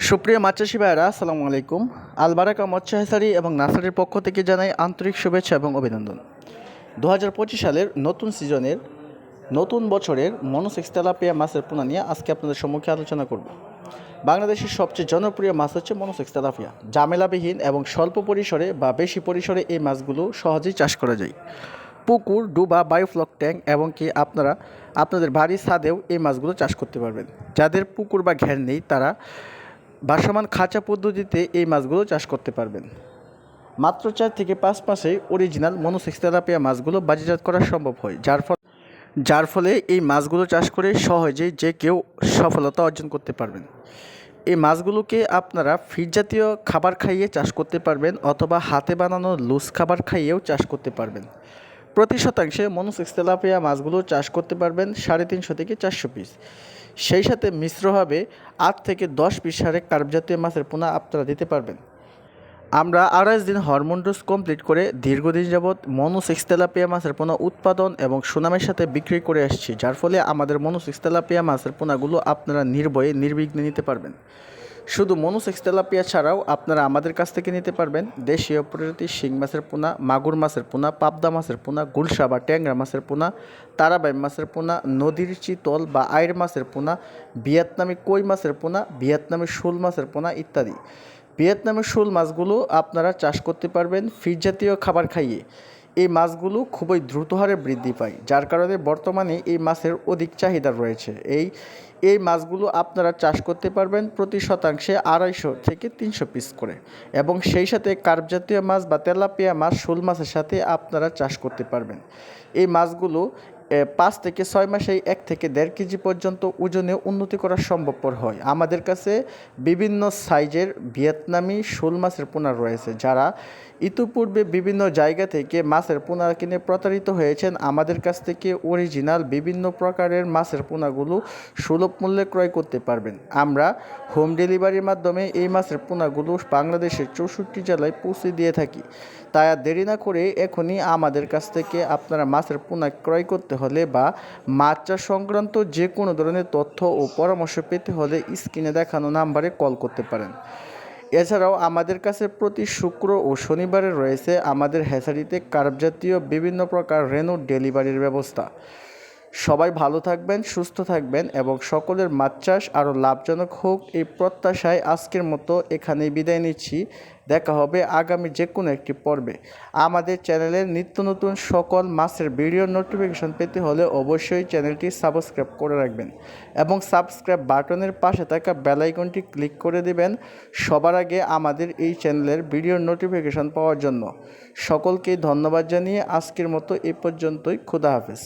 সুপ্রিয় মাছ চাষি ভাইয়েরা, আসসালামু আলাইকুম। আলবারাকা মৎস্য হ্যাচারী এবং নার্সারির পক্ষ থেকে জানাই আন্তরিক শুভেচ্ছা এবং অভিনন্দন। 2025 সালের নতুন সিজনের নতুন বছরের মনোসেক্স তেলাপিয়া মাছের পোনা নিয়ে আজকে আপনাদের সম্মুখে আলোচনা করব। বাংলাদেশের সবচেয়ে জনপ্রিয় মাছ হচ্ছে মনোসেক্স তেলাপিয়া। ঝামেলাবিহীন এবং স্বল্প পরিসরে বা বেশি পরিসরে এই মাছগুলো সহজেই চাষ করা যায়। পুকুর, ডুবা, বায়োফ্লক ট্যাঙ্ক এবং কি আপনারা আপনাদের বাড়ির ছাদেও এই মাছগুলো চাষ করতে পারবেন। যাদের পুকুর বা ঘের নেই তারা ভাসমান খাঁচা পদ্ধতিতে এই মাছগুলো চাষ করতে পারবেন। মাত্র 4 থেকে 5 মাসে অরিজিনাল মনোসেক্স তেলাপিয়া মাছগুলো বাজারজাত করা সম্ভব হয়, যার ফলে এই মাছগুলো চাষ করে সহজেই যে কেউ সফলতা অর্জন করতে পারবেন। এই মাছগুলোকে আপনারা ফিড জাতীয় খাবার খাইয়ে চাষ করতে পারবেন অথবা হাতে বানানো লুজ খাবার খাইয়েও চাষ করতে পারবেন। প্রতি শতাংশে মনোসেক্স তেলাপিয়া মাছগুলো চাষ করতে পারবেন 350 থেকে 400 পিস। সেই সাথে মিশ্রভাবে 8 থেকে 10 পিস হারে কার্প জাতীয় মাছের পোনা আপনারা দিতে পারবেন। আমরা 28 দিন হরমোন ডোজ কমপ্লিট করে দীর্ঘদিন যাবৎ মনোসেক্স তেলাপিয়া মাছের পোনা উৎপাদন এবং সুনামের সাথে বিক্রি করে আসছি, যার ফলে আমাদের মনোসেক্স তেলাপিয়া মাছের পোনাগুলো আপনারা নির্ভয়ে নির্বিঘ্নে নিতে পারবেন। শুধু মনোসেক্স তেলাপিয়া ছাড়াও আপনারা আমাদের কাছ থেকে নিতে পারবেন দেশীয় প্রজাতির শিং মাছের পোনা, মাগুর মাছের পোনা, পাবদা মাছের পোনা, গুলশা বা ট্যাংরা মাছের পোনা, তারাবাই মাছের পোনা, নদীর চিতল বা আইর মাছের পোনা, ভিয়েতনামি কই মাছের পোনা, ভিয়েতনামি শোল মাছের পোনা ইত্যাদি। ভিয়েতনামি শোল মাছগুলো আপনারা চাষ করতে পারবেন ফিড জাতীয় খাবার খাইয়ে। এই মাছগুলো খুবই দ্রুত হারে বৃদ্ধি পায়, যার কারণে বর্তমানে এই মাছের অধিক চাহিদা রয়েছে। এই মাছগুলো আপনারা চাষ করতে পারবেন প্রতি শতাংশে 250 থেকে 300 পিস করে, এবং সেই সাথে কার্প জাতীয় মাছ বা তেলাপিয়া মাছ, শোল মাছের সাথে আপনারা চাষ করতে পারবেন। এই মাছগুলো 5 থেকে 6 মাসেই 1 থেকে 1.5 কেজি পর্যন্ত ওজনে উন্নতি করা সম্ভবপর হয়। আমাদের কাছে বিভিন্ন সাইজের ভিয়েতনামি শোল মাছের পোনা রয়েছে। যারা ইতিপূর্বে বিভিন্ন জায়গা থেকে মাছের পোনা কিনে প্রতারিত হয়েছেন, আমাদের কাছ থেকে অরিজিনাল বিভিন্ন প্রকারের মাছের পোনাগুলো সুলভ মূল্যে ক্রয় করতে পারবেন। আমরা হোম ডেলিভারির মাধ্যমে এই মাছের পোনাগুলো বাংলাদেশের 64 জেলায় পৌঁছে দিয়ে থাকি। তাই আর দেরি না করে এখনই আমাদের কাছ থেকে আপনারা মাছের পোনা ক্রয় করতে হলে বা মাছ চাষ সংক্রান্ত যে কোনো ধরনের তথ্য ও পরামর্শ পেতে হলে স্ক্রিনে দেখানো নাম্বারে কল করতে পারেন। এছাড়াও আমাদের কাছে প্রতি শুক্র ও শনিবারে রয়েছে আমাদের হ্যাচারিতে কার্প জাতীয় বিভিন্ন প্রকার রেনু ডেলিভারির ব্যবস্থা। সবাই ভালো থাকবেন, সুস্থ থাকবেন এবং সকলের মাছ চাষ আরও লাভজনক হোক এই প্রত্যাশায় আজকের মতো এখানেই বিদায় নিচ্ছি। দেখা হবে আগামী যে কোনো একটি পর্বে। আমাদের চ্যানেলের নিত্য নতুন সকল মাছের ভিডিও নোটিফিকেশন পেতে হলে অবশ্যই চ্যানেলটি সাবস্ক্রাইব করে রাখবেন এবং সাবস্ক্রাইব বাটনের পাশে থাকা বেল আইকনটি ক্লিক করে দেবেন সবার আগে আমাদের এই চ্যানেলের ভিডিও নোটিফিকেশন পাওয়ার জন্য। সকলকে ধন্যবাদ জানিয়ে আজকের মতো এ পর্যন্তই। খুদা হাফেজ।